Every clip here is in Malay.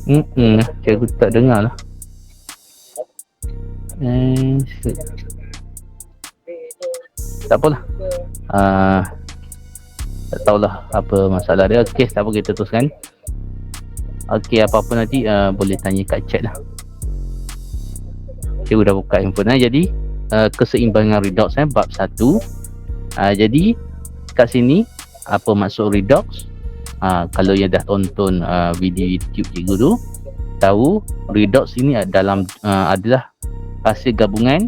Cikgu tak dengar lah. Tak apalah. Tak tahulah apa masalah dia. Okey, tak apa, kita teruskan. Okey, apa-apa nanti boleh tanya kat chat lah. Cikgu dah buka handphone. Jadi keseimbangan redox bab 1. Jadi kat sini apa maksud redox? Kalau yang dah tonton video YouTube cikgu tu tahu redox ini adalah hasil gabungan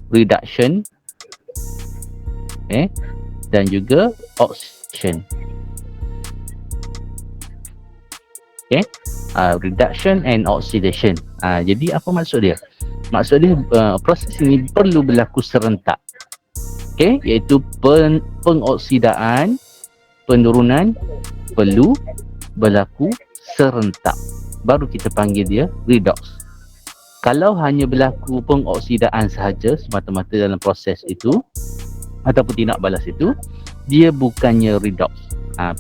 reduction dan juga oxidation. Reduction and oxidation. Jadi apa maksud dia? Maksud dia proses ini perlu berlaku serentak. Iaitu pengoksidaan, penurunan perlu berlaku serentak. Baru kita panggil dia redox. Kalau hanya berlaku pengoksidaan sahaja semata-mata dalam proses itu ataupun tindak balas itu, dia bukannya redox.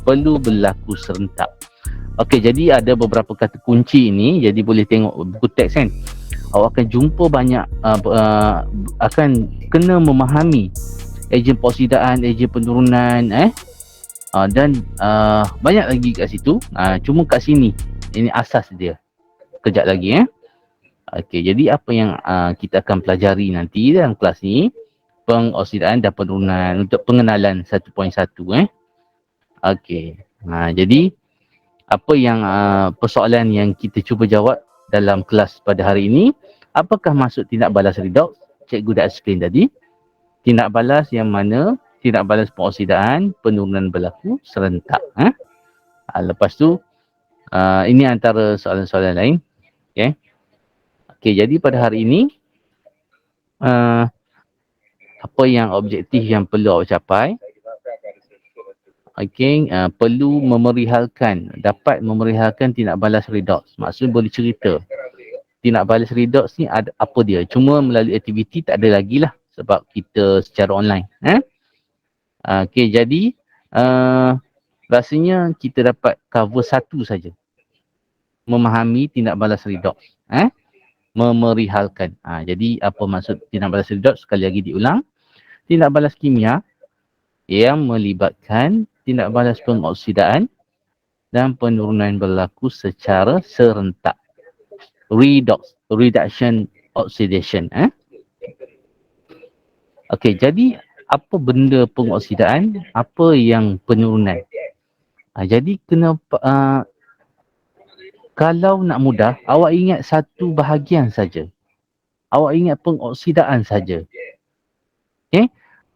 Perlu berlaku serentak. Okey, jadi ada beberapa kata kunci ini. Jadi boleh tengok buku teks kan. Awak akan jumpa banyak akan kena memahami ejen pengoksidaan, ejen penurunan dan banyak lagi kat situ. Cuma kat sini ini asas dia. Kejap lagi Okey, jadi apa yang kita akan pelajari nanti dalam kelas ni, pengoksidaan dan penurunan untuk pengenalan 1.1 Okey. Jadi apa yang persoalan yang kita cuba jawab dalam kelas pada hari ini, apakah maksud tindak balas redox? Cikgu dah explain tadi. Tindak balas yang mana tindak balas pengoksidaan, penurunan berlaku serentak. Lepas tu ini antara soalan-soalan lain. Okey, jadi pada hari ini apa yang objektif yang perlu awak capai? Perlu dapat memerihalkan tindak balas redox. Maksud boleh cerita. Tindak balas redox ni ada apa dia? Cuma melalui aktiviti tak ada lagi lah sebab kita secara online. Okey, jadi rasanya kita dapat cover satu saja. Memahami tindak balas redox. Memerihalkan. Jadi apa maksud tindak balas redox? Sekali lagi diulang. Tindak balas kimia yang melibatkan tindak balas pengoksidaan dan penurunan berlaku secara serentak. Reduction, oxidation. Okey, jadi apa benda pengoksidaan? Apa yang penurunan? Jadi kena kalau nak mudah, awak ingat satu bahagian saja. Awak ingat pengoksidaan saja.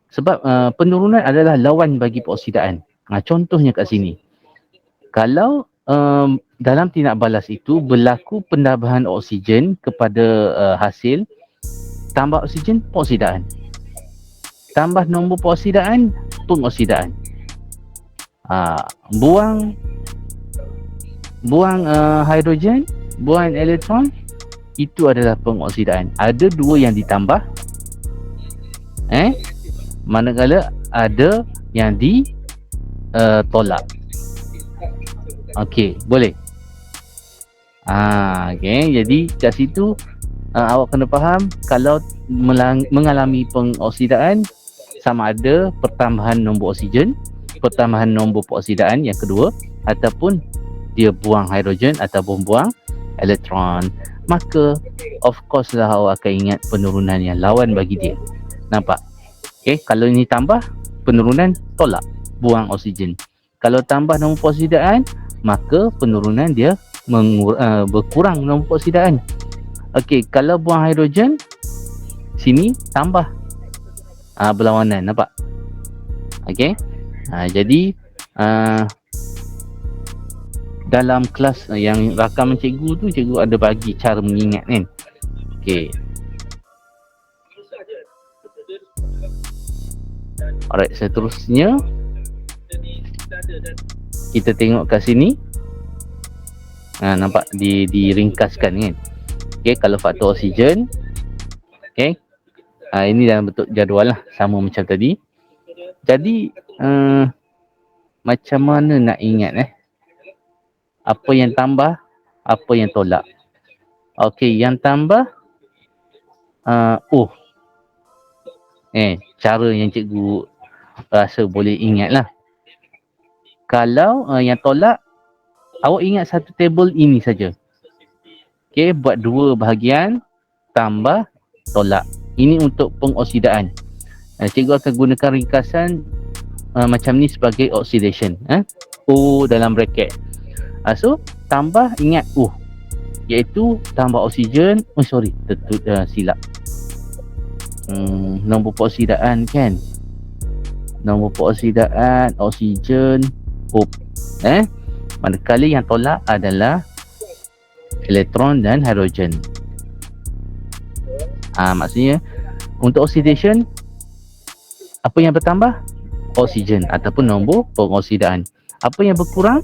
Sebab penurunan adalah lawan bagi pengoksidaan. Contohnya kat sini. Kalau dalam tindak balas itu berlaku penambahan oksigen kepada hasil, tambah oksigen, pengoksidaan. Tambah nombor pengoksidaan, pengoksidaan. Buang hidrogen, buang elektron, itu adalah pengoksidaan. Ada dua yang ditambah, manakala ada yang ditolak. Okey, boleh. Jadi kat situ awak kena faham kalau mengalami pengoksidaan sama ada pertambahan nombor oksigen, pertambahan nombor pengoksidaan yang kedua, ataupun dia buang hidrogen ataupun buang elektron, maka of course lah awak akan ingat penurunan yang lawan bagi dia. Nampak? Kalau ini tambah, penurunan tolak, buang oksigen. Kalau tambah nombor pengoksidaan, maka penurunan dia berkurang nombor pengoksidaan. Kalau buang hidrogen, sini tambah berlawanan, nampak? Jadi dalam kelas yang rakaman cikgu tu, cikgu ada bagi cara mengingat kan. Alright, seterusnya kita tengok kat sini. Nampak diringkaskan kan. Kalau faktor oksigen, ini dalam bentuk jadual lah, sama macam tadi. Jadi macam mana nak ingat apa yang tambah, apa yang tolak. Okey, yang tambah cara yang cikgu rasa boleh ingat lah. Kalau yang tolak, awak ingat satu table ini saja. Okey, buat dua bahagian, tambah, tolak. Ini untuk pengoksidaan. Cikgu akan gunakan ringkasan macam ni sebagai oxidation. O dalam bracket. So, tambah ingat O. Iaitu tambah oksigen. Silap. Nombor peoksidaan kan. Nombor peoksidaan, oksigen, O. Manakala yang tolak adalah elektron dan hidrogen. Maksudnya untuk oxidation, apa yang bertambah? Oksigen ataupun nombor pengoksidaan. Apa yang berkurang?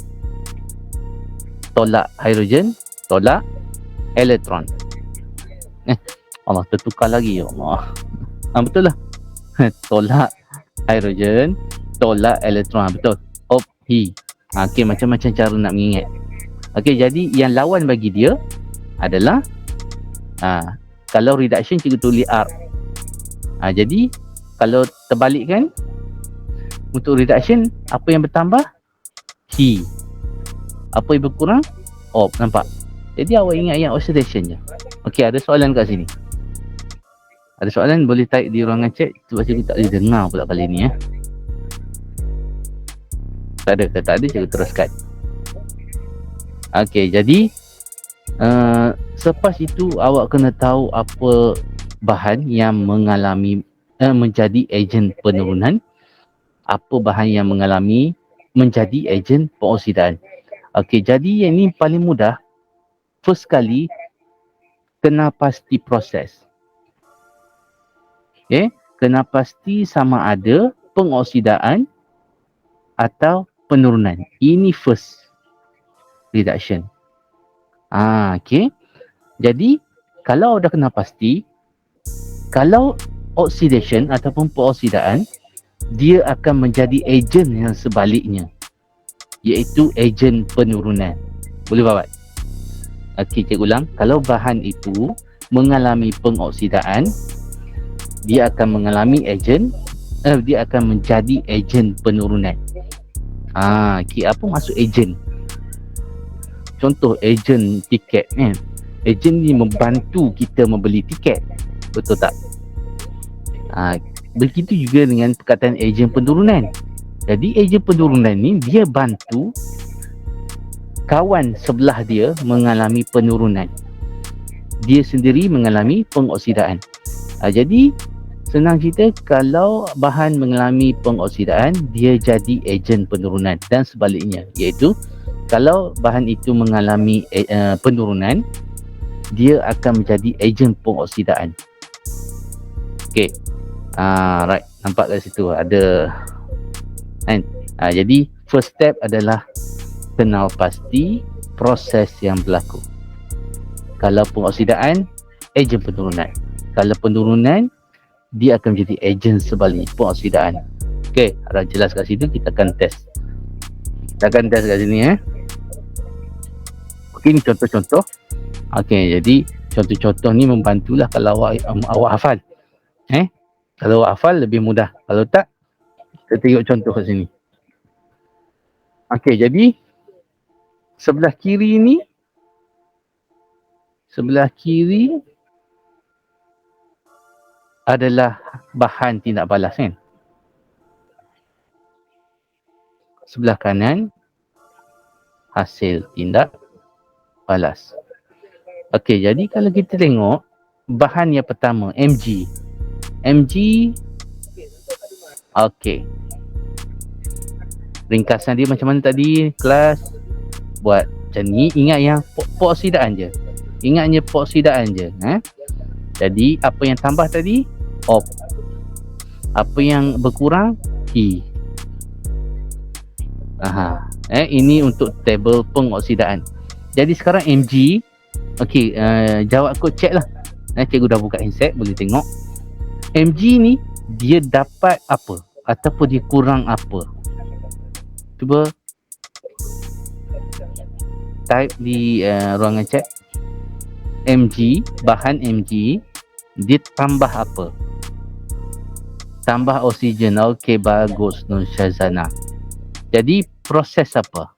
Tolak hidrogen, tolak elektron. Allah, tertukar lagi ya Allah. Betul lah. Tolak hidrogen, tolak elektron. Betul. Okey, macam-macam cara nak mengingat. Okey, jadi yang lawan bagi dia adalah kalau reduction cikgu tulis R. Jadi kalau terbalikkan, untuk reduction apa yang bertambah? He. Apa yang berkurang? Nampak? Jadi awak ingat yang oxidation je. Okey, ada soalan kat sini. Ada soalan boleh type di ruangan chat. Sebab cikgu tak boleh dengar pula kali ni. Tak ada cikgu teruskan. Okey, jadi selepas itu awak kena tahu apa bahan yang mengalami menjadi ejen penurunan, apa bahan yang mengalami menjadi ejen pengoksidaan. Okey, jadi yang ini paling mudah. First kali kena pasti proses. Kena pasti sama ada pengoksidaan atau penurunan. Ini first reduction. Okey. Jadi kalau dah kena pasti, kalau oxidation ataupun pengoksidaan, dia akan menjadi ejen yang sebaliknya, iaitu ejen penurunan. Boleh buat? Okey, cikgu ulang. Kalau bahan itu mengalami pengoksidaan, dia akan mengalami ejen, dia akan menjadi ejen penurunan. Okey, apa maksud ejen? Contoh ejen tiket kan. Ejen ni membantu kita membeli tiket. Betul tak? Begitu juga dengan perkataan ejen penurunan. Jadi ejen penurunan ni dia bantu kawan sebelah dia mengalami penurunan. Dia sendiri mengalami pengoksidaan. Jadi senang cerita, kalau bahan mengalami pengoksidaan, dia jadi ejen penurunan, dan sebaliknya, iaitu kalau bahan itu mengalami penurunan, dia akan menjadi ejen pengoksidaan. Okey. Right, nampak kat situ ada kan. Jadi first step adalah kenal pasti proses yang berlaku. Kalau pengoksidaan, ejen penurunan. Kalau penurunan, dia akan menjadi ejen sebalik pengoksidaan. Okey, dah jelas kat situ, kita akan test. Kita akan test kat sini Okey, ni contoh-contoh. Okey, jadi contoh-contoh ni membantulah kalau awak hafal. Kalau awak hafal lebih mudah. Kalau tak, kita tengok contoh kat sini. Okey, jadi sebelah kiri ni, sebelah kiri adalah bahan tindak balas kan. Sebelah kanan hasil tindak balas. Okey, jadi kalau kita tengok bahan yang pertama, Mg. Okey. Ringkasan dia macam mana tadi kelas? Buat macam ni, ingat yang peoksidaan je. Ingatnya peoksidaan je. Jadi apa yang tambah tadi? Op. Apa yang berkurang? T. Ini untuk tabel pengoksidaan. Jadi sekarang Mg. Okey, jawab kod check lah. Cikgu dah buka handset, boleh tengok. Mg ni dia dapat apa ataupun dia kurang apa? Cuba type di ruangan chat Mg, bahan Mg dia tambah apa? Tambah oksigen. Okey, bagus Nur Syazana. Jadi proses apa?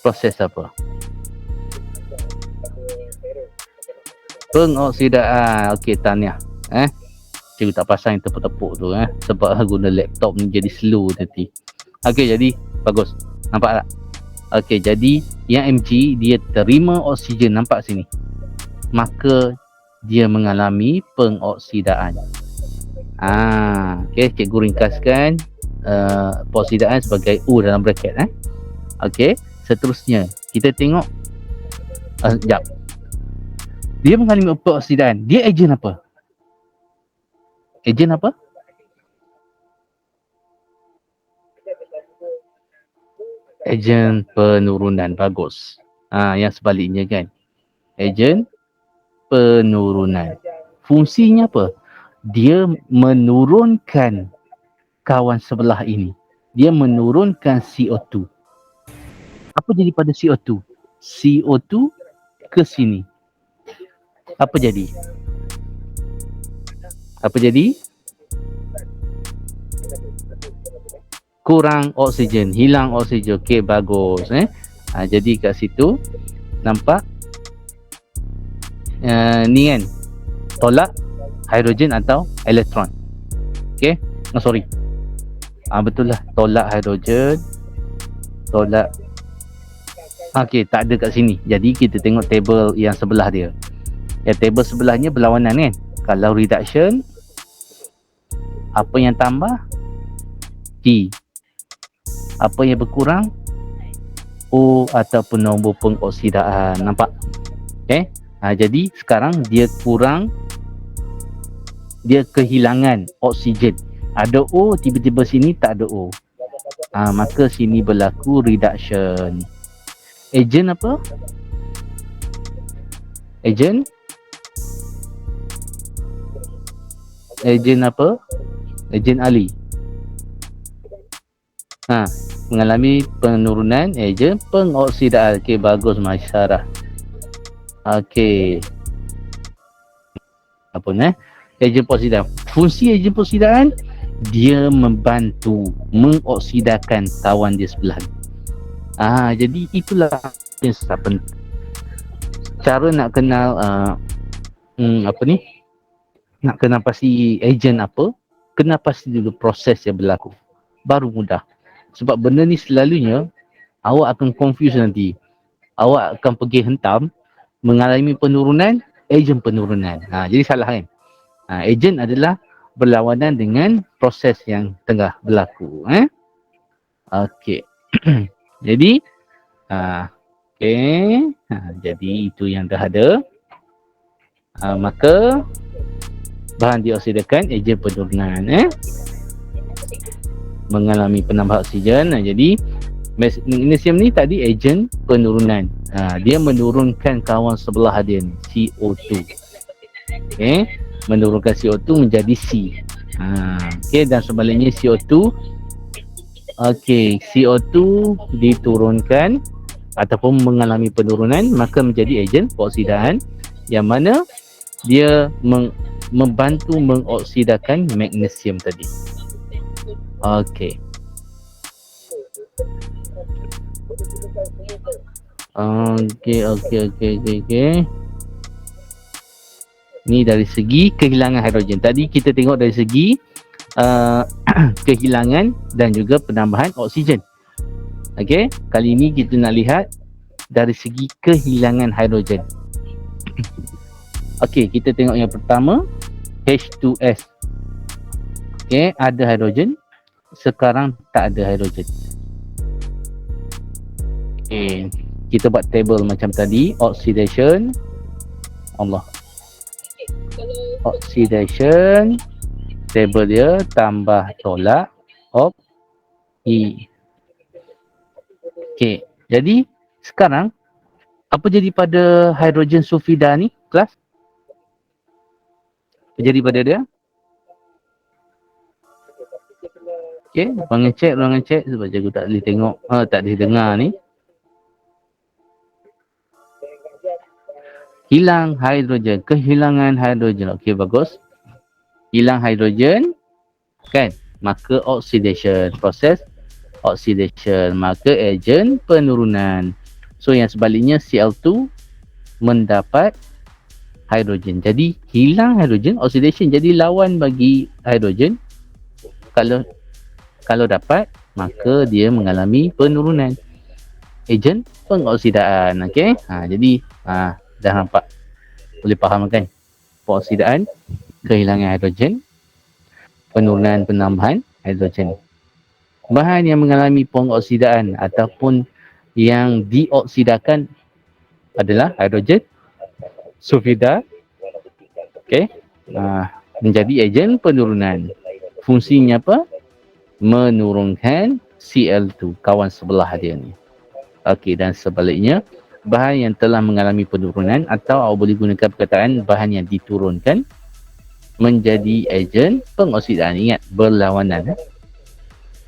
Proses apa? Pengoksidaan. Okey, tahniah. Cikgu tak pasang yang tepuk-tepuk tu sebab guna laptop ni jadi slow nanti. Okey, jadi bagus. Nampak tak? Okey, jadi yang Mg dia terima oksigen, nampak sini. Maka dia mengalami pengoksidaan. Okey, cikgu ringkaskan pengoksidaan sebagai U dalam braket. Okey, seterusnya kita tengok sekejap. Dia mengalami pengoksidaan. Dia ejen apa? Ejen apa? Ejen penurunan. Bagus. Yang sebaliknya kan. Ejen penurunan. Fungsinya apa? Dia menurunkan kawan sebelah ini. Dia menurunkan CO2. Apa jadi pada CO2? CO2 ke sini. Apa jadi? Apa jadi? Kurang oksigen, hilang oksigen. Okey, bagus. Jadi kat situ nampak ni kan, tolak hidrogen atau elektron. Okey, sorry. Betul lah, tolak hidrogen, tolak. Okey, tak ada kat sini. Jadi kita tengok table yang sebelah dia. Yang table sebelahnya berlawanan kan. Kalau reduction, apa yang tambah? T. Apa yang berkurang? O ataupun nombor pengoksidaan. Nampak? Okay. Jadi sekarang dia kurang, dia kehilangan oksigen. Ada O, tiba-tiba sini tak ada O. Maka sini berlaku reduction. Ejen apa? Ejen? Ejen apa? Ejen Ali. Mengalami penurunan ejen pengoksidaan. Okey, bagus Masyarah. Okey. Apa ni? Ejen pengoksidaan. Fungsi ejen pengoksidaan, dia membantu mengoksidakan kawan dia sebelah ni. Jadi itulah yang sangat penting. Cara nak kenal apa ni? Nak kenal pasti ejen apa? Kenal pasti dulu proses yang berlaku. Baru mudah. Sebab benda ni selalunya awak akan confuse nanti. Awak akan pergi hentam mengalami penurunan, ejen penurunan. Jadi salah kan? Ejen adalah berlawanan dengan proses yang tengah berlaku. Okey. Jadi okey. Jadi itu yang dah ada. Maka bahan dioksidakan, ejen penurunan. Mengalami penambah oksigen. Jadi magnesium ni tadi ejen penurunan. Dia menurunkan kawan sebelah dia ni, CO2. Okey, menurunkan CO2 menjadi C. Okey, dan sebaliknya CO2. Okey, CO2 diturunkan ataupun mengalami penurunan, maka menjadi ejen pengoksidaan yang mana dia membantu mengoksidakan magnesium tadi. Okey. Okey. Ni dari segi kehilangan hidrogen. Tadi kita tengok dari segi kehilangan dan juga penambahan oksigen. Okey, kali ini kita nak lihat dari segi kehilangan hidrogen. Okey, kita tengok yang pertama, H2S. Okey, ada hidrogen. Sekarang tak ada hidrogen. Okey, kita buat table macam tadi, oxidation. Oxidation, table dia tambah tolak E. Okey, jadi sekarang apa jadi pada hidrogen sulfida ni, kelas? Apa jadi pada dia? Okey, ruangan cek sebab cikgu tak boleh tengok, tak boleh dengar ni. Hilang hidrogen, kehilangan hidrogen. Okey, bagus. Hilang hidrogen, kan? Maka oxidation, proses oxidation, maka ejen penurunan. So yang sebaliknya Cl2 mendapat hidrogen. Jadi hilang hidrogen, oxidation jadi lawan bagi hidrogen. Kalau dapat, maka dia mengalami penurunan. Ejen pengoksidaan. Okey. Jadi dah nampak, boleh faham kan? Pengoksidaan, kehilangan hidrogen, penurunan penambahan hidrogen. Bahan yang mengalami pengoksidaan ataupun yang dioksidakan adalah hidrogen sulfida, okey, menjadi ejen penurunan. Fungsinya apa? Menurunkan Cl2, kawan sebelah dia ni. Okey, dan sebaliknya, bahan yang telah mengalami penurunan atau boleh gunakan perkataan bahan yang diturunkan menjadi ejen pengoksidaan. Ingat, berlawanan.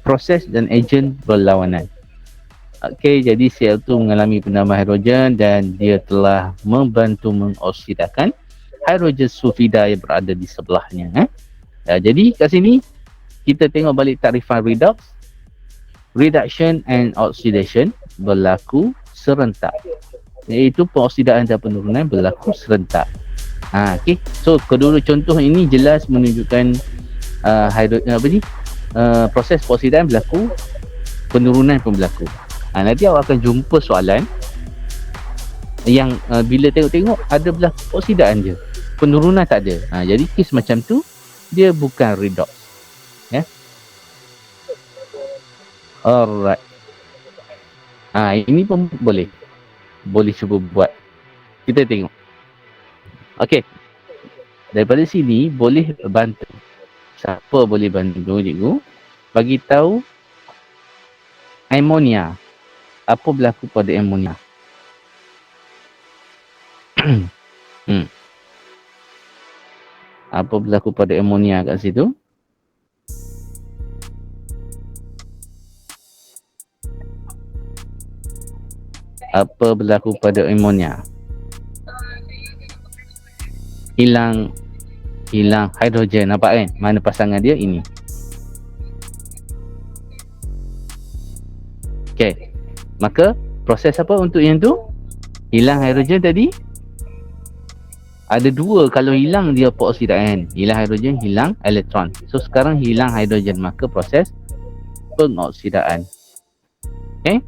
Proses dan ejen berlawanan. Okey, jadi Cl2 mengalami penambahan hidrogen dan dia telah membantu mengoksidakan hidrogen sulfida yang berada di sebelahnya. Jadi kat sini kita tengok balik tarifan redox. Reduction and oxidation berlaku serentak, iaitu pengoksidaan dan penurunan berlaku serentak. Okey, so kedua contoh ini jelas menunjukkan proses pengoksidaan berlaku, penurunan pun berlaku. Nanti awak akan jumpa soalan yang bila tengok-tengok ada berlaku oksidaan je, penurunan tak ada. Jadi kes macam tu dia bukan redox. Ya. Alright. Ini pun boleh cuba buat. Kita tengok. Okey. Daripada sini boleh bantu. Siapa boleh bantu cikgu? Bagi tahu amonia. Apa berlaku pada amonia? Apa berlaku pada amonia kat situ? Apa berlaku pada amonia? Hilang hidrogen. Nampak kan? Mana pasangan dia? Ini. Okey. Maka proses apa untuk yang tu? Hilang hidrogen tadi. Ada dua. Kalau hilang dia pengoksidaan. Hilang hidrogen, hilang elektron. So sekarang hilang hidrogen, maka proses pengoksidaan. Okey.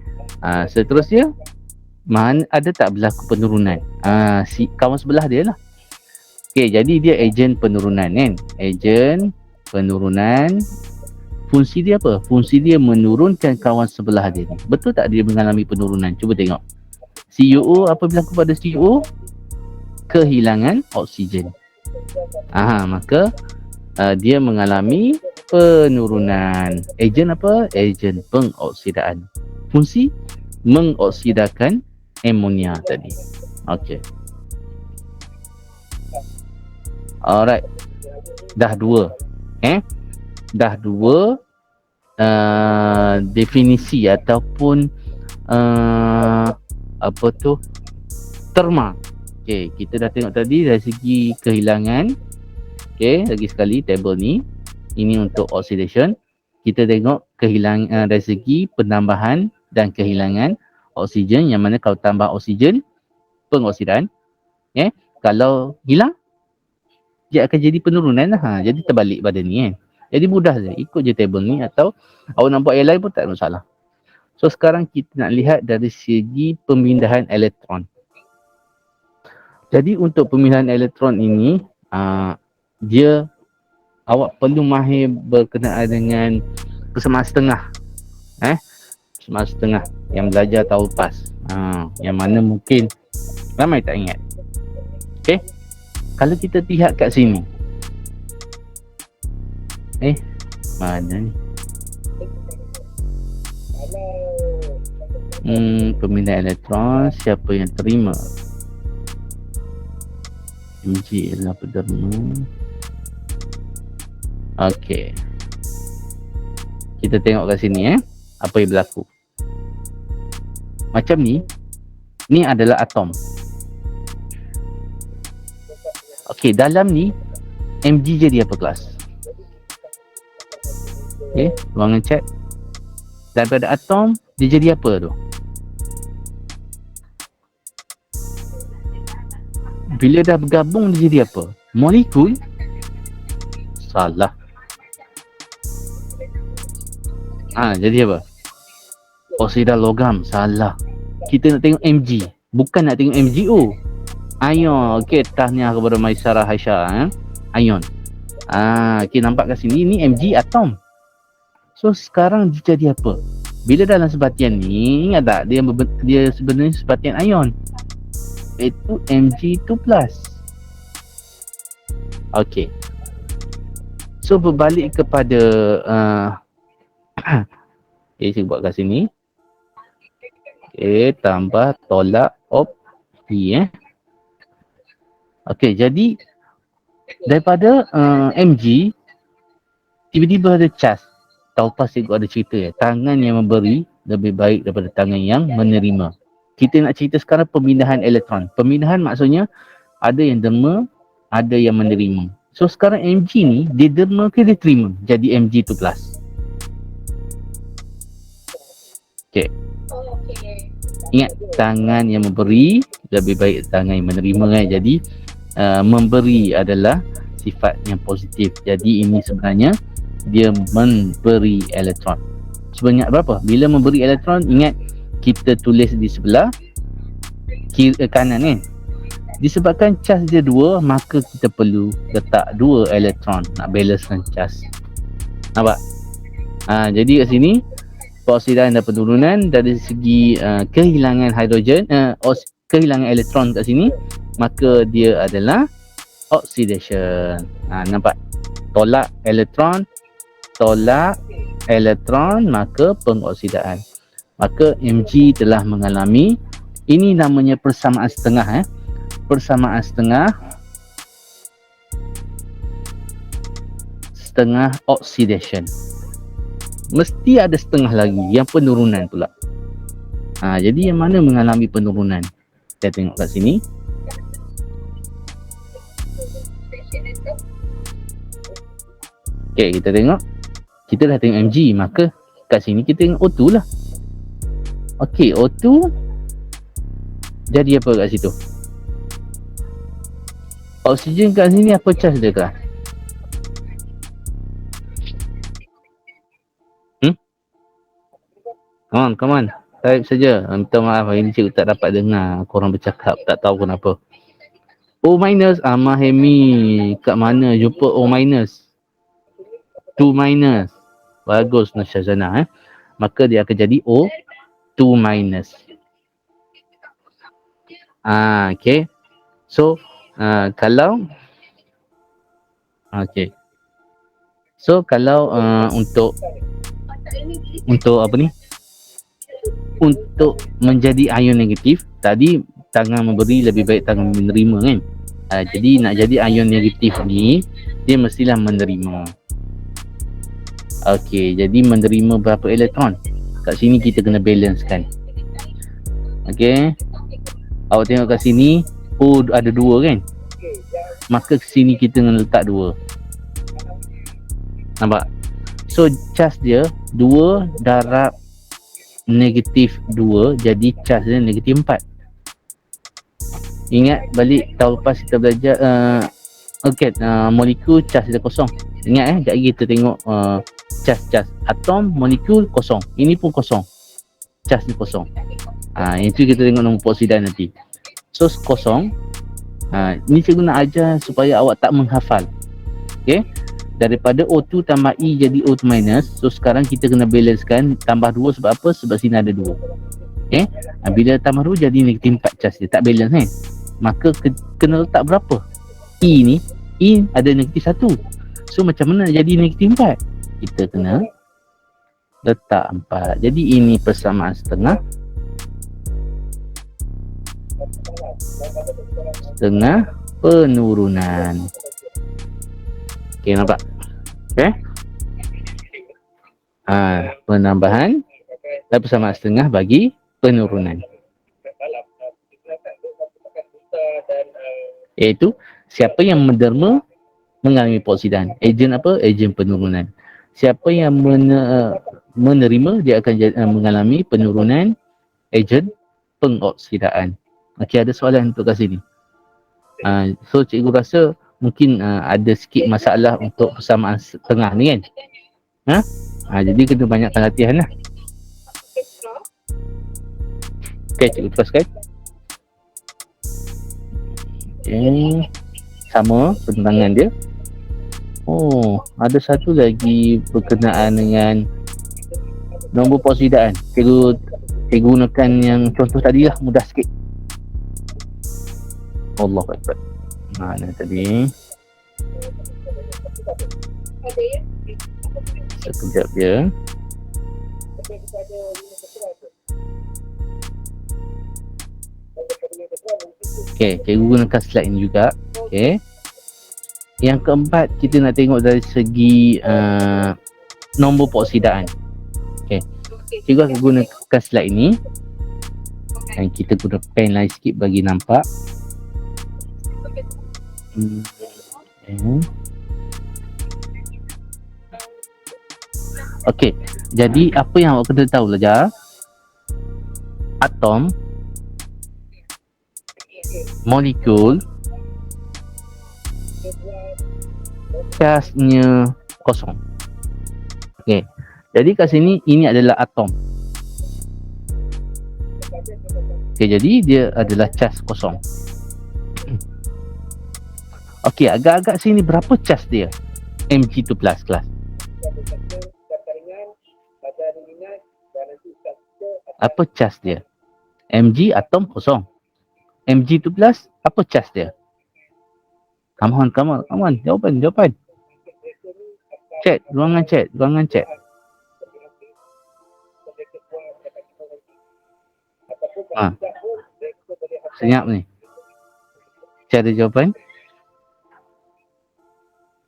Seterusnya, mana ada tak berlaku penurunan? Si kawan sebelah dia lah. Okey, jadi dia ejen penurunan kan? Ejen penurunan. Fungsi dia apa? Fungsi dia menurunkan kawan sebelah dia ni. Betul tak dia mengalami penurunan? Cuba tengok. CuO, apa berlaku pada CuO? Kehilangan oksigen. Maka dia mengalami penurunan. Ejen apa? Ejen pengoksidaan. Fungsi mengoksidakan amonia tadi. Okey. Alright. Dah dua. Dah dua definisi ataupun apa tu, terma. Okey, kita dah tengok tadi dari segi kehilangan. Okey, lagi sekali table ni. Ini untuk oxidation. Kita tengok kehilangan dari segi penambahan dan kehilangan oksigen, yang mana kalau tambah oksigen, pengoksidaan. Kalau hilang, dia akan jadi penurunan lah. Jadi terbalik pada ni kan. Jadi mudah je, ikut je table ni, atau awak nak buat yang lain pun tak ada masalah. So sekarang kita nak lihat dari segi pemindahan elektron. Jadi untuk pemindahan elektron ini, dia awak perlu mahir berkenaan dengan kesamaan setengah. Kesamaan setengah yang belajar tahun lepas. Yang mana mungkin ramai tak ingat. Okey. Kalau kita lihat kat sini. Mana ni? Pemindahan elektron, siapa yang terima? MG adalah pederma. Okey. Kita tengok kat sini apa yang berlaku. Macam ni adalah atom. Okey, dalam ni Mg jadi apa kelas? Okey, ruangan chat. Daripada atom dia jadi apa tu? Bila dah bergabung dia jadi apa? Molekul? Salah. Jadi apa? Oksida logam. Salah. Kita nak tengok Mg, bukan nak tengok MgO. Ion. Okey, tahniah kepada Maisarah Aisyah. Ion. Okey, nampak kat sini ni Mg atom. So sekarang dia jadi apa? Bila dalam sebatian ni, ingat tak dia sebenarnya sebatian ion, iaitu Mg2+. Okey. So berbalik kepada okay, saya buat kat sini. Okay, tambah tolak opsi Okay, jadi daripada Mg tiba-tiba ada charge. Tahu pas cikgu ada cerita tangan yang memberi lebih baik daripada tangan yang menerima. Kita nak cerita sekarang pemindahan elektron. Pemindahan maksudnya ada yang derma, ada yang menerima. So sekarang Mg ni dia derma ke dia terima? Jadi Mg2+. Okay. Ingat, tangan yang memberi lebih baik tangan yang menerima kan. Jadi memberi adalah sifat yang positif. Jadi ini sebenarnya dia memberi elektron. Sebanyak berapa? Bila memberi elektron, ingat kita tulis di sebelah kanan kan. Disebabkan charge dia 2, maka kita perlu letak 2 elektron nak balancekan charge. Nampak? Jadi kat sini peroksidan dan penurunan dari segi kehilangan hidrogen, kehilangan elektron kat sini, maka dia adalah oxidation. Nampak? Tolak elektron, maka pengoksidaan. Maka Mg telah mengalami, ini namanya persamaan setengah persamaan setengah oxidation. Mesti ada setengah lagi yang penurunan pula. Jadi yang mana mengalami penurunan? Kita tengok kat sini. Okay, kita tengok. Kita dah tengok Mg, maka kat sini kita tengok O2 lah. Okay, O2 jadi apa kat situ? Oksigen kat sini apa charge dia kah? Come on. Type saja. Minta maaf, hari ni cikgu tak dapat dengar korang bercakap, tak tahu kenapa. O-, Mahemi. Kat mana jumpa O-? 2-. Bagus Nasyazana. Maka dia akan jadi O2-. Okay. So kalau untuk apa ni? Untuk menjadi ion negatif, tadi tangan memberi lebih baik tangan menerima kan. Jadi nak jadi ion negatif ni, dia mestilah menerima. Okey, jadi menerima berapa elektron? Kat sini kita kena balance kan. Okey. Awak tengok kat sini, O ada 2 kan? Maka ke sini kita kena letak 2. Nampak? So charge dia 2 darab negatif 2, jadi charge dia negatif 4. Ingat balik tahun lepas kita belajar molekul charge dia kosong. Ingat sekejap lagi kita tengok charge atom, molekul kosong. Ini pun kosong. Charge dia kosong. Itu kita tengok nombor peroksidan nanti. So kosong. Ini cikgu nak ajar supaya awak tak menghafal. Okey. Daripada O2 tambah E jadi O2 minus. So sekarang kita kena balancekan, tambah 2 sebab apa? Sebab sini ada 2. Okey. Bila tambah 2 jadi negatif 4 charge dia, tak balance kan? Maka kena letak berapa? E ni, E ada negatif 1. So macam mana jadi negatif 4? Kita kena letak 4. Jadi ini persamaan setengah penurunan. Okey, nampak? Okey. penambahan dan persamaan setengah bagi penurunan. Iaitu siapa yang menderma mengalami peroksidan. Ejen apa? Ejen penurunan. Siapa yang menerima dia akan mengalami penurunan ejen pengoksidaan. Okey, ada soalan untuk kat sini. So cikgu rasa mungkin ada sikit masalah untuk persamaan setengah ni kan. Jadi kena banyakkan latihan lah. Okey, cikgu teruskan. Okay. Sama penerangan dia. Oh, ada satu lagi berkenaan dengan nombor peroksidan. Cikgu gunakan yang contoh tadi lah, mudah sikit. Allah Akbar. Mana tadi? Sekejap je. Okey, cikgu gunakan slide ini juga. Okey. Yang keempat, kita nak tengok dari segi nombor peroksidan. Okey. Cikgu akan gunakan slide ini. Dan kita guna pen lain sikit bagi nampak. Okey. Jadi apa yang awak kena tahu belajar? Atom, molekul, charge-nya kosong. Okey. Jadi kat sini ini adalah atom. Okey, jadi dia adalah charge kosong. Okey, agak-agak sini berapa charge dia? Mg2+ kelas. Apa charge dia? Mg atom kosong. Mg2+, apa charge dia? Come on. Jawapan. Chat, ruangan chat. Senyap ni. Cara jawapan.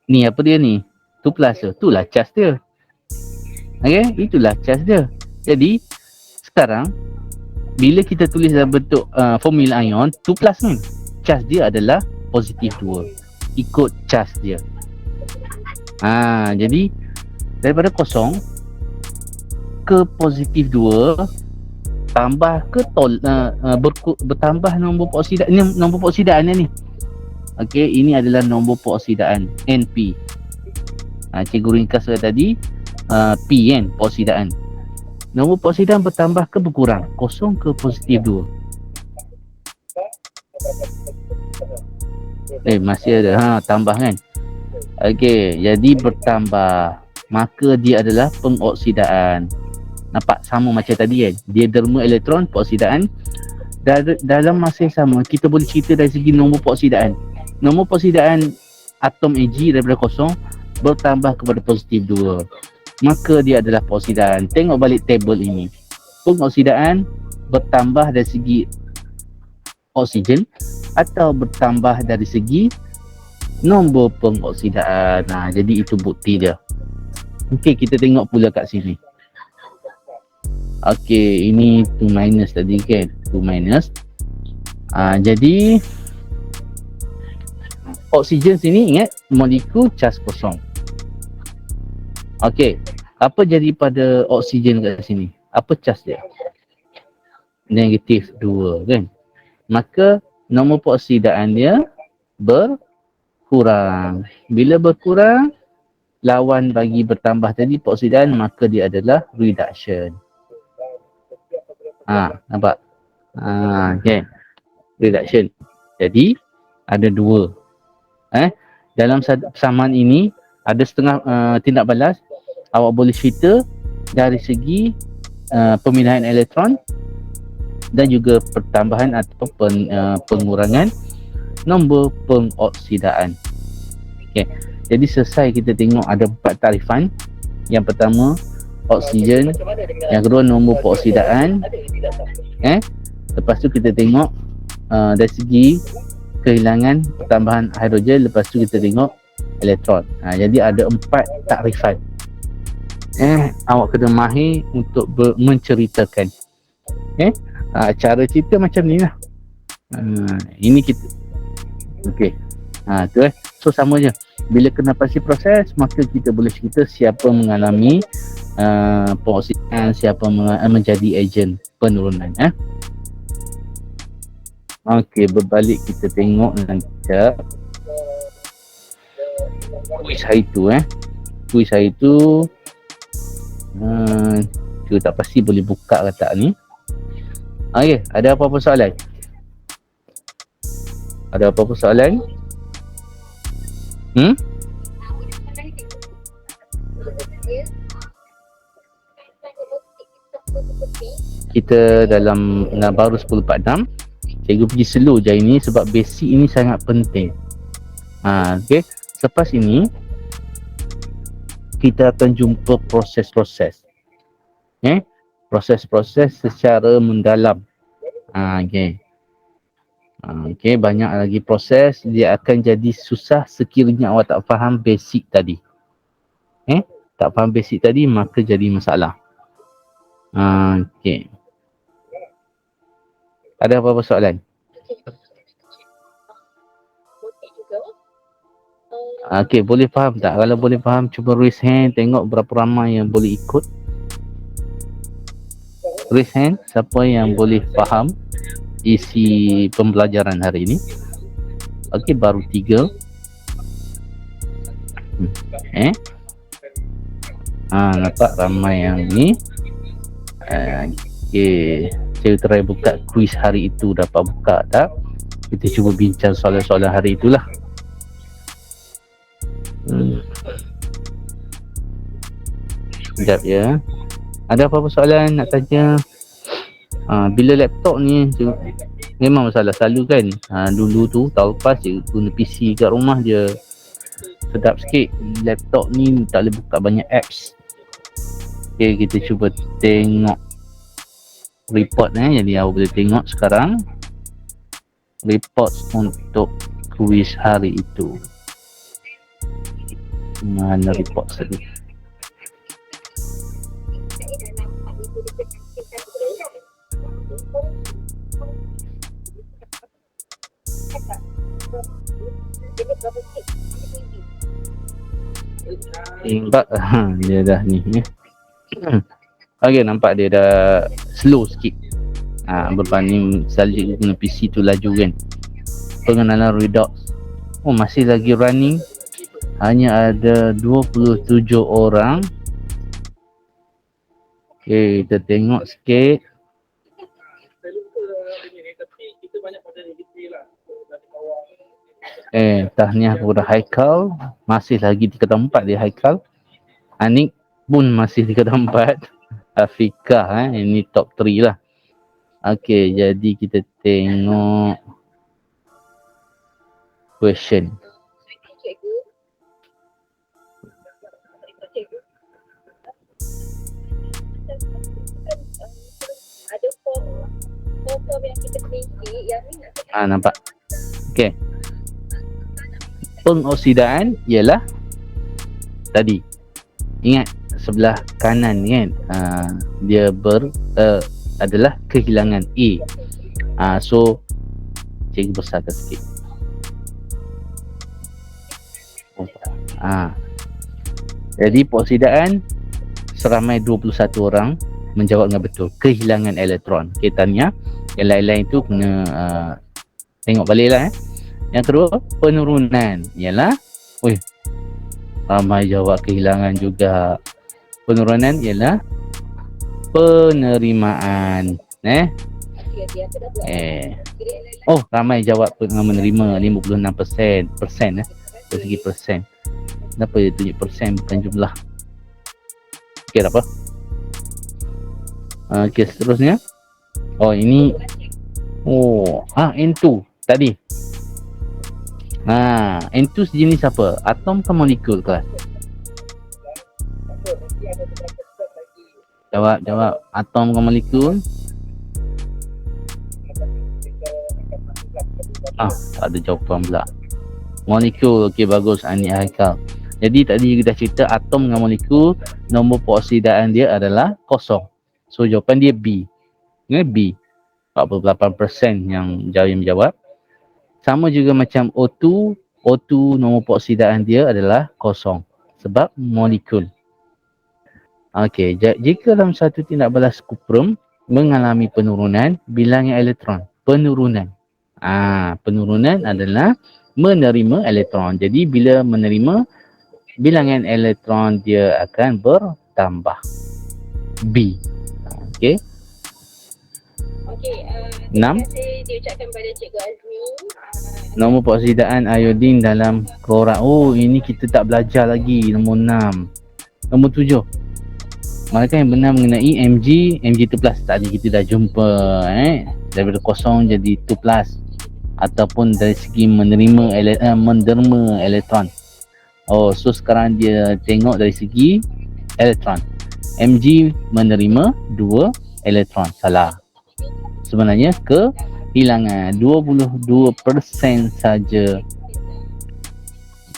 Ni apa dia ni? 2+ tu. Itulah charge dia. Okey, itulah charge dia. Jadi, sekarang bila kita tulis dalam bentuk formula ion 2+ ni, charge dia adalah positif 2. Ikut charge dia. Jadi daripada kosong ke positif 2 tambah ke bertambah nombor peroksidan ni, nombor peroksidan ni. Okey, ini adalah nombor peroksidan NP. Cikgu ringkas tadi P kan, peroksidan. Nombor peroksidan bertambah ke berkurang? Kosong ke positif 2? Masih ada. Tambah kan? Okey, jadi bertambah. Maka dia adalah pengoksidaan. Nampak sama macam tadi kan? Dia derma elektron, peoksidaan. Dalam masa yang sama, kita boleh cerita dari segi nombor peoksidaan. Nombor peoksidaan atom Ag daripada kosong bertambah kepada positif 2. Maka dia adalah peoksidaan. Tengok balik tabel ini. Pengoksidaan bertambah dari segi oksigen atau bertambah dari segi nombor pengoksidaan. Jadi itu bukti dia. Okey, kita tengok pula kat sini. Okey, ini 2- tadi kan. 2-. Jadi oksigen sini ingat molekul charge kosong. Okey, apa jadi pada oksigen kat sini? Apa charge dia? Negatif 2 kan. Maka nombor peoksidaan dia berkurang. Bila berkurang, lawan bagi bertambah tadi peoksidaan, maka dia adalah reduction. Nampak? Okay. Reduction. Jadi ada 2. Dalam persamaan ini ada setengah tindak balas. Awak boleh cerita dari segi pemilihan elektron dan juga pertambahan atau pengurangan nombor pengoksidaan. Okey. Jadi selesai kita tengok ada 4 tarifan. Yang pertama oksigen, yang kedua nombor pengoksidaan. Lepas tu kita tengok dari segi kehilangan pertambahan hidrogen, lepas tu kita tengok elektron. Jadi ada 4 takrifan. awak kena mahir untuk menceritakan. Cara cerita macam ni lah. Ini kita okey. Tu so sama je. Bila kena pasti proses, maka kita boleh cerita siapa mengalami pengoksidan, siapa menjadi ejen penurunan. Okey, berbalik kita tengok lanjut kuis hari tu. Kuis hari tu kita tak pasti boleh buka ke tak ni. Okey, ada apa-apa soalan? Ada apa-apa soalan? Kita dalam baru 10.46. Cikgu pergi slow je ini sebab basic ini sangat penting. Okey, selepas ini kita akan jumpa proses-proses. Proses-proses secara mendalam. Okey. Okey, banyak lagi proses. Dia akan jadi susah sekiranya awak tak faham basic tadi. Tak faham basic tadi, maka jadi masalah. Okey. Ada apa-apa soalan? Okey, boleh faham tak? Kalau boleh faham, cuba raise hand, tengok berapa ramai yang boleh ikut. Raise hand, siapa yang boleh faham isi pembelajaran hari ini. Okey, baru 3. Nampak ramai yang ni. Okey, saya try buka kuis hari itu, dapat buka tak? Kita cuba bincang soalan-soalan hari itulah. Sekejap ya. Ada apa-apa soalan nak tanya? Bila laptop ni memang masalah selalu kan. Dulu tu tahun lepas je guna PC kat rumah je sedap sikit. Laptop ni tak boleh buka banyak apps. Okay, kita cuba tengok report jadi awak boleh tengok sekarang report untuk kuis hari itu. Mana report tadi? Nampak dia dah ni. Okey, nampak dia dah slow sikit. Berbanding selalu guna PC tu laju kan. Pengenalan redox. Masih lagi running. Hanya ada 27 orang. Okey, kita tengok sikit. Tahniah kepada Haikal, masih lagi di ketempat dia Haikal. Anik pun masih di ketempat. Afiqah ini top 3 lah. Okey, jadi kita tengok question. Ada form yang kita isi yang ni nampak. Okey. Pengoksidaan ialah tadi. Ingat sebelah kanan kan. Dia adalah kehilangan A. So cikgu besarkan sikit. Jadi pengoksidaan seramai 21 orang menjawab dengan betul. Kehilangan elektron. Okay, tanya. Yang lain-lain tu kena tengok balik lah. Yang kedua, penurunan. Ialah ramai jawab kehilangan juga. Penurunan ialah penerimaan. Ramai jawab menerima 56%. Dari segi persen. Kenapa dia tunjuk persen bukan jumlah? Okey, apa? Okey, seterusnya. Ini N2 tadi. N2 sejenis apa? Atom ke molekul kelas? Jawab. Atom ke molekul? Tak ada jawapan pula. Molekul. Okey, bagus. Anik Haikal. Jadi tadi kita cerita atom dengan molekul, nombor peoksidaan dia adalah kosong. So jawapan dia B. B 48% yang jawab menjawab. Sama juga macam O2, O2 nombor peoksidaan dia adalah kosong sebab molekul. Okey, jika dalam satu tindak balas kuprum mengalami penurunan bilangan elektron, penurunan. Penurunan adalah menerima elektron. Jadi bila menerima, bilangan elektron dia akan bertambah. B. Okey. Okey, Enam. terima kasih diucapkan pada Cikgu Azmi. Nombor peoksidaan iodin dalam klorat. Oh, ini kita tak belajar lagi. Nombor 6. Nombor 7. Manakah yang benar mengenai Mg2+? Tadi kita dah jumpa. Daripada kosong jadi 2+. Ataupun dari segi menderma elektron. Oh, so sekarang dia tengok dari segi elektron. Mg menerima 2 elektron. Salah. Sebenarnya kehilangan 22% saja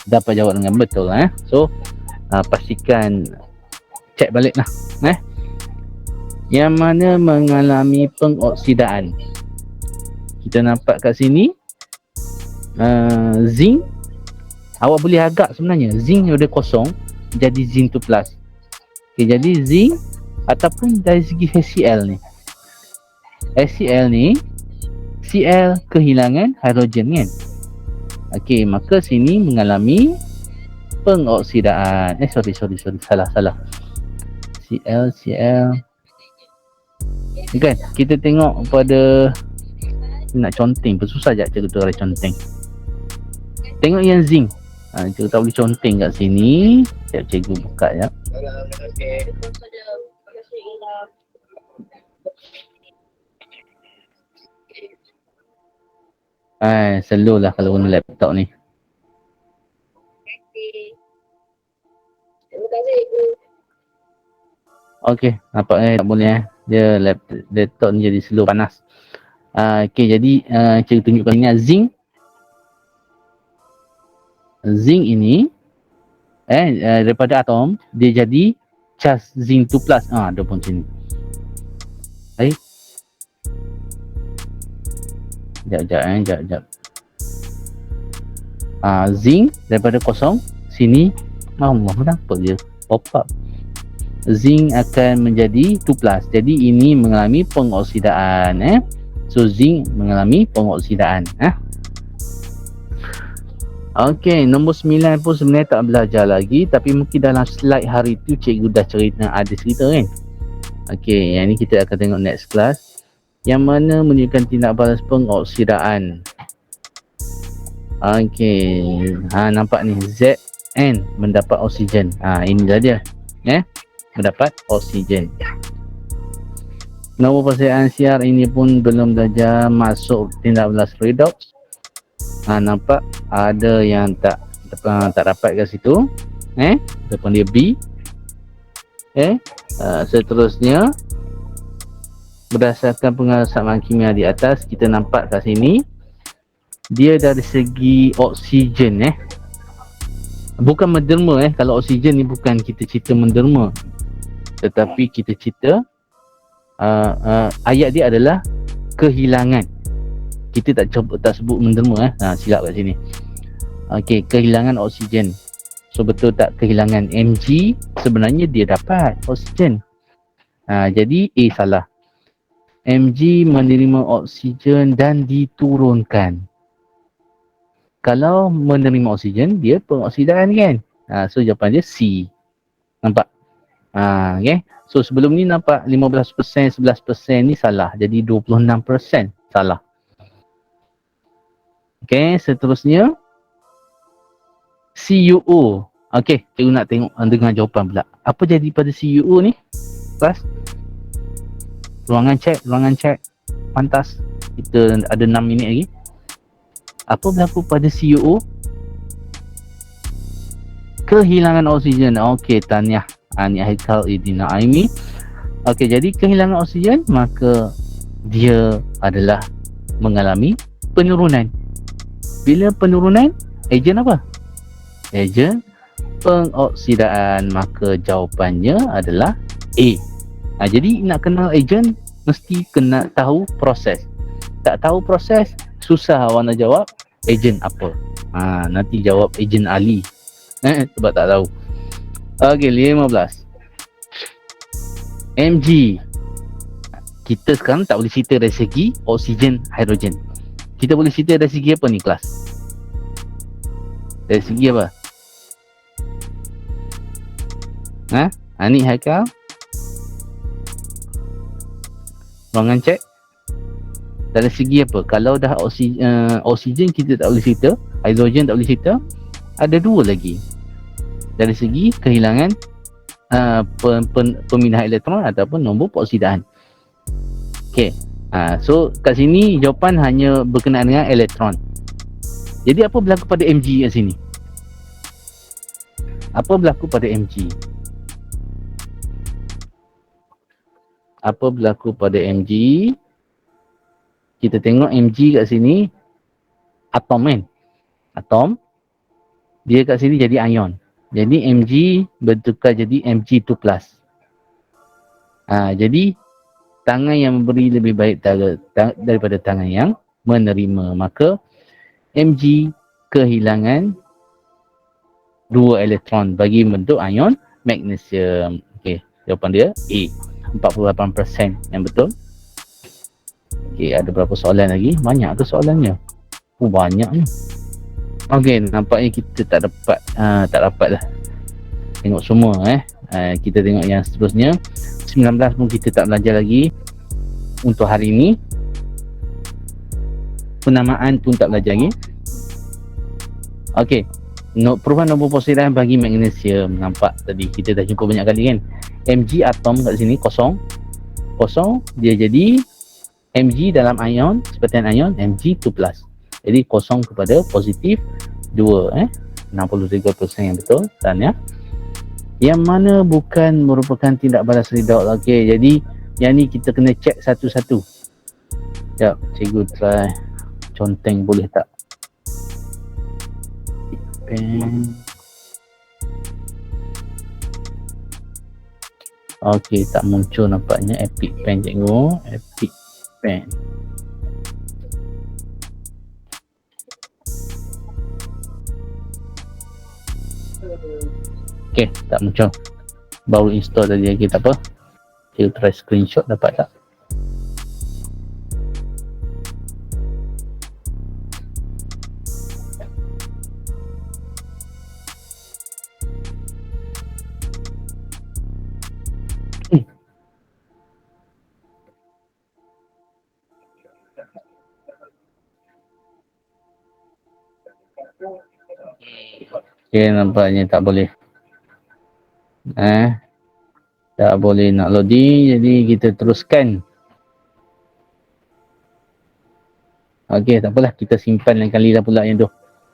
dapat jawab dengan betul. So pastikan cek balik lah. Yang mana mengalami pengoksidaan. Kita nampak kat sini zinc. Awak boleh agak sebenarnya zinc ada kosong jadi zinc 2+. Okay, jadi zinc ataupun dari segi HCl ni. HCl ni Cl kehilangan hidrogen kan. Okey, maka sini mengalami pengoksidaan. Sorry, salah. Cl kan kita tengok pada nak conteng pun susah je cikgu tu conteng. Tengok yang zinc. Cikgu tak boleh conteng kat sini. Cikgu buka ya. Slow lah kalau guna laptop ni. Terima kasih, Cikgu. Okey, nampaknya tak boleh dia laptop ni jadi slow, panas. Okey, jadi cikgu tunjukkan ini zinc. Zinc ini daripada atom dia jadi charge zinc 2+. Ada pun sini. Baik. Sekejap. Zinc daripada kosong sini kenapa dia pop up. Zinc akan menjadi 2+. Jadi ini mengalami pengoksidaan. So zinc mengalami pengoksidaan. Okey, nombor 9 pun sebenarnya tak belajar lagi, tapi mungkin dalam slide hari tu cikgu dah ada cerita kan. Okey, yang ni kita akan tengok next class. Yang mana menunjukkan tindak balas pengoksidaan. Okey, nampak ni Zn mendapat oksigen. Inilah dia. Mendapat oksigen. Nombor persamaan siar ini pun belum belajar, masuk tindak balas redox. Nampak ada yang tak dapat kat situ. Depan dia B. Seterusnya berdasarkan pengasaman kimia di atas, kita nampak kat sini dia dari segi oksigen. Bukan menderma. Kalau oksigen ni bukan kita cerita menderma, tetapi kita cerita ayat dia adalah kehilangan. Kita tak sebut menderma. Silap kat sini. Okey, kehilangan oksigen. So betul tak kehilangan Mg? Sebenarnya dia dapat oksigen. Jadi A salah. Mg menerima oksigen dan diturunkan. Kalau menerima oksigen, dia pengoksidaan kan. So jawapan dia C. Nampak? Okay. So sebelum ni nampak 15%, 11% ni salah. Jadi 26% salah. Okay, seterusnya CuO. Okay, cikgu nak tengok dengar jawapan pula. Apa jadi pada CuO ni? Kelas? Ruangan cek. Pantas. Kita ada 6 minit lagi. Apa berlaku pada CuO? Kehilangan oksigen. Okey, tahniah Haikal Idina Aimi. Okey, jadi kehilangan oksigen, maka dia adalah mengalami penurunan. Bila penurunan, ejen apa? Ejen pengoksidaan, maka jawapannya adalah A. Jadi nak kenal ejen mesti kena tahu proses. Tak tahu proses, susah awak nak jawab ejen apa. Nanti jawab ejen Ali. Sebab tak tahu. Okey, 15. Mg. Kita sekarang tak boleh cerita dari segi oksigen, hidrogen. Kita boleh cerita dari segi apa ni kelas? Dari segi apa? Ni Haikal? Ruangan cek. Dari segi apa? Kalau dah oksigen kita tak boleh cerita, hidrogen tak boleh cerita, ada dua lagi. Dari segi kehilangan pemindahan elektron ataupun nombor peoksidaan. Okey. So kat sini jawapan hanya berkenaan dengan elektron. Jadi apa berlaku pada Mg kat sini? Apa berlaku pada Mg? Apa berlaku pada Mg? Kita tengok Mg kat sini atom kan? Atom. Dia kat sini jadi ion. Jadi Mg bertukar jadi Mg2+. Jadi tangan yang memberi lebih baik daripada tangan yang menerima. Maka Mg kehilangan 2 elektron bagi bentuk ion magnesium. Okey, jawapan dia A. 48% yang betul. Okey, ada berapa soalan lagi? Banyak ke soalannya? Banyak ni. Okey, nampaknya kita tak dapat lah tengok semua kita tengok yang seterusnya. 19 pun kita tak belajar lagi untuk hari ini. Penamaan pun tak belajar lagi. Okey, perubahan nombor peoksidaan bagi magnesium. Nampak tadi kita dah jumpa banyak kali kan. Mg atom kat sini kosong. Dia jadi Mg dalam ion, seperti ion Mg2+. Jadi kosong kepada positif 2. 63% yang betul. Dan yang mana bukan merupakan tindak balas redox. Okey, jadi yang ni kita kena cek satu-satu. Sekejap, cikgu try conteng boleh tak? Pen. Okey, tak muncul nampaknya Epic Pen cikgu. Epic Pen. Okey, tak muncul. Baru install tadi lagi, tak apa. Kita try screenshot dapat tak? Okey, nampaknya tak boleh. Tak boleh nak loading, jadi kita teruskan. Okey, tak apalah, kita simpan lain kali lah pula yang tu.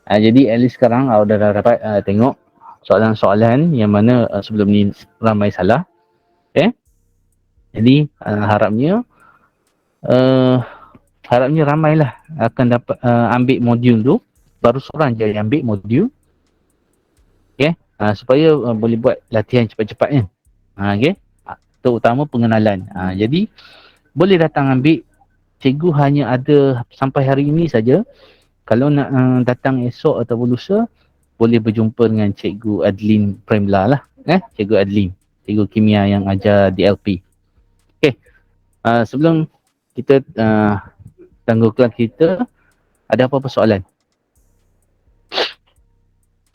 Jadi at least sekarang awak dah dapat tengok soalan-soalan yang mana sebelum ni ramai salah. Jadi harapnya ramailah akan dapat ambil modul tu. Baru seorang je yang ambil modul. Supaya boleh buat latihan cepat-cepat kan. Okey. Terutama pengenalan. Jadi boleh datang ambil. Cikgu hanya ada sampai hari ini saja. Kalau nak datang esok ataupun lusa, boleh berjumpa dengan Cikgu Adlin Premla lah. Cikgu Adlin, cikgu kimia yang ajar DLP. Okey. Sebelum kita tangguhkan kita, ada apa-apa soalan?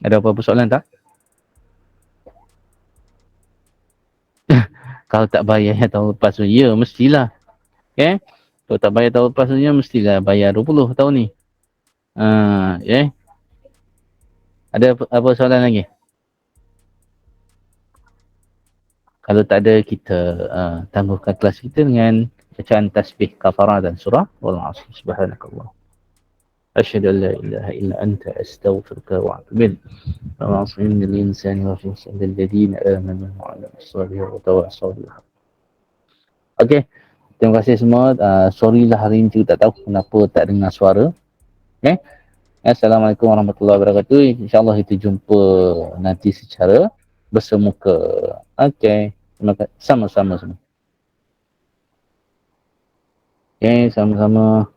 Ada apa-apa soalan tak? Kalau tak bayar tahun lepas tu, ya mestilah. Okay? Kalau tak bayar tahun lepas tu, ya mestilah bayar 20 tahun ni. Okay? Ada apa soalan lagi? Kalau tak ada, kita tangguhkan kelas kita dengan bacaan tasbih kafarah dan surah. Wallahu a'lam. Subhanakallah. Asyhadu an la ilaha illa anta astaghfiruka wa atubu ilaik. Wa a'lam lil insani wa fi sadil ladina amanu wa 'amilus salihati wa tawassaw bil haqq. Okey. Terima kasih semua. Sorry lah hari ini cikgu tak tahu kenapa tak dengar suara. Okay. Assalamualaikum warahmatullahi wabarakatuh. InsyaAllah kita jumpa nanti secara bersemuka. Okey. Terima kasih. Sama-sama semua. Okey, sama-sama.